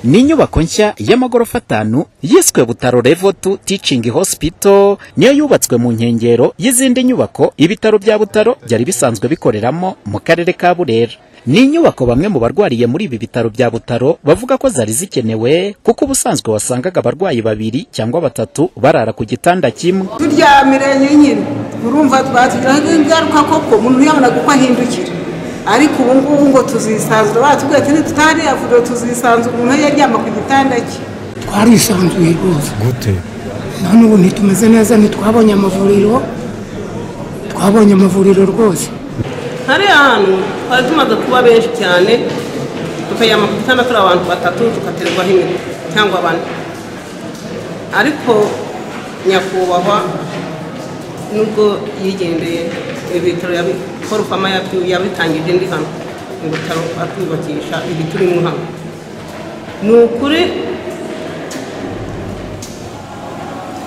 Ni inyubako nshya y'amagorofa 5 yiswe Butaro Level 2 Teaching Hospital, niyo yubatswe mu nkengero y'izindi nyubako ibitaro bya Butaro byari bisanzwe bikoreramo mu karere ka Burera. Ni inyubako bamwe mu barwariye muri ibi bitaro bya Butaro bavuga ko zari zikenewe kuko ubusanzwe wasangaga abarwayi 2 cyangwa 3 barara ku gitanda kimwe. Turyamiranye nyine urumva twatugiraho ingaruka koko umuntu yabona uko ahindukira, ariko ubu ngubu ngo tuzisanzura batubwiye ati tutari avuga tuzisanzura umuntu yaryama ku gitanda cye. Twarisanzuye rwose. Gute? None ubu ntitumeze neza, ntitwabonye amavuriro rwose. Hari ahantu twari tumaze kuba benshi cyane, tukayama ku gitanda turi abantu 3 tukaterwaho imiti cyangwa 4, ariko nyakubahwa nubwo yigendeye ibitaro yabikorufama yabitangije ndi hano mu bitaro atubakisha ibituri mu hano. Nukuri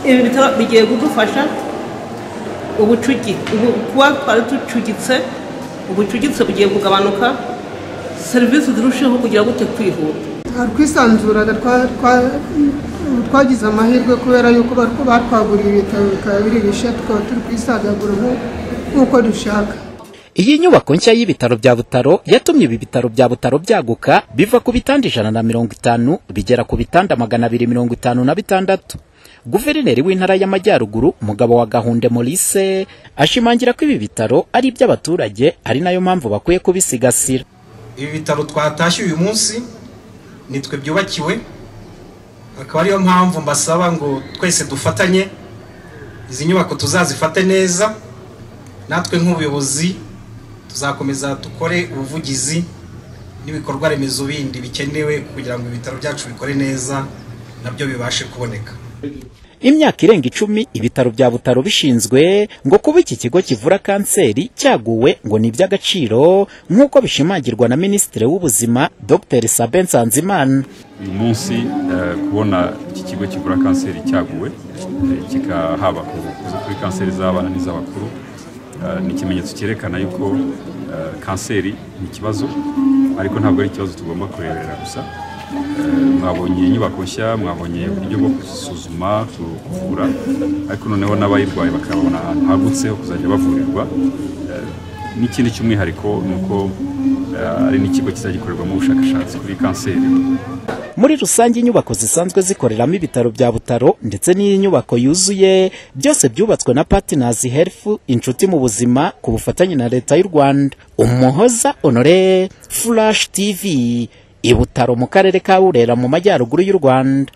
ibi bitaro bigiye kudufasha kuba twari tucugitse, ubucugitse bugiye kugabanuka, serivisi zirusheho kugira gute kwihuta. Twisanzuraga twagize amahirwe kubera yuko batwaguriye ibitaro bikaba biri bishe, tukaba turi kwisagagura nk'uko dushaka. Iyi nyubako nshya y'ibitaro bya Butaro yatumye ibi bitaro bya Butaro byaguka biva ku bitanda 150 bigera ku bitanda 256. Guverineri w'intara y'Amajyaruguru Mugabo wa Gahunde Maurice ashimangira ko ibi bitaro ari iby'abaturage, ari nayo mpamvu bakwiye kubisigasira. Ibi bitaro twatashye uyu munsi nitwe byubakiwe, akaba ariyo mpamvu mbasaba ngo twese dufatanye izi nyubako tuzazifate neza. Natwe nk'ubuyobozi tuzakomeza dukore ubuvugizi n'ibikorwa remezo bindi bikenewe kugira ngo ibitaro byacu bikore neza nabyo bibashe kuboneka. Imyaka irenga 10 ibitaro bya Butaro bishinzwe ngo kuba iki kigo kivura kanseri cyaguwe ngo ni by'agaciro, nk'uko bishimagirwa na Minisitiri w'Ubuzima Dr. Sabin Nsanzimana. Uyu munsi kubona iki kigo kivura kanseri cyaguwe kikahaba kuri kanseri z'abana n'iz'abakuru ni ikimenyetso cyerekana yuko kanseri ni ikibazo, ariko ntabwo ari ikibazo tugomba kureberera gusa. Mwabonye inyubako nshya, mwabonye uburyo bwo gusuzuma, kuvura, ariko noneho n'abayirwaye bakabona ahantu hagutse ho kuzajya bavurirwa. N'ikindi cy'umwihariko nuko ari n'ikigo kizagikorerwamo ubushakashatsi kuri kanseri. Muri rusange inyubako zisanzwe zikoreramo ibitaro bya Butaro ndetse n'inyubako yuzuye byose byubatswe na Partners Health inshuti mu buzima ku bufatanye na leta y'u Rwanda. Umuhoza Honore, Flash TV, i Butaro mu karere ka Burera mu Majyaruguru y'u Rwanda.